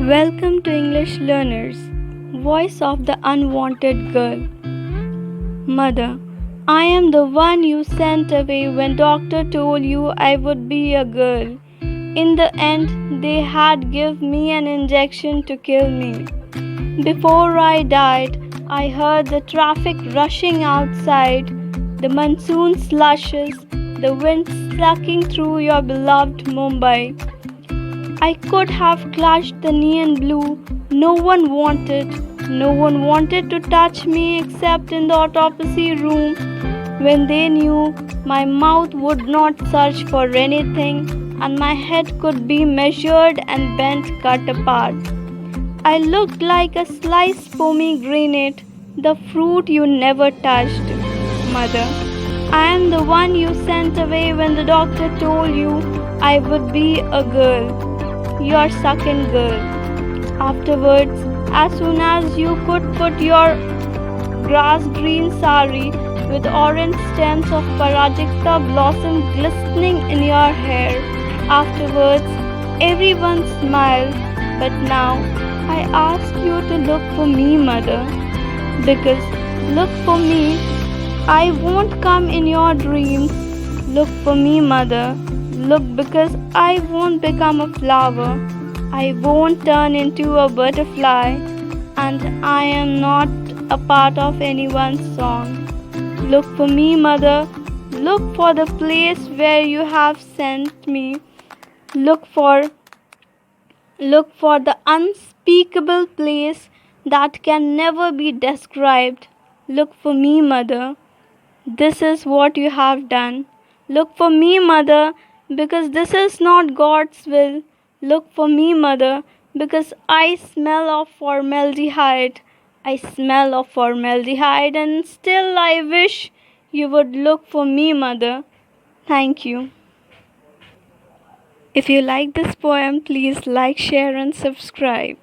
Welcome to English Learners, Voice of the Unwanted Girl. Mother, I am the one you sent away when doctor told you I would be a girl. In the end, they had give me an injection to kill me. Before I died, I heard the traffic rushing outside, the monsoon slushes, the wind sucking through your beloved Mumbai. I could have clutched the neon blue. No one wanted to touch me except in the autopsy room when they knew my mouth would not search for anything and my head could be measured and bent cut apart. I looked like a sliced pomegranate, the fruit you never touched. Mother, I am the one you sent away when the doctor told you I would be a girl. Your second girl. Afterwards, as soon as you could put your grass green sari with orange stems of Parajikta blossom glistening in your hair, afterwards, everyone smiled. But now, I ask you to look for me, mother. Because look for me, I won't come in your dreams. Look for me, mother. Look, because I won't become a flower. I won't turn into a butterfly. And I am not a part of anyone's song. Look for me, mother. Look for the place where you have sent me. Look for the unspeakable place that can never be described. Look for me, mother. This is what you have done. Look for me, mother, because this is not God's will. Look for me, mother, because I smell of formaldehyde. I smell of formaldehyde, and still I wish you would look for me, mother. Thank you. If you like this poem, please like, share, and subscribe.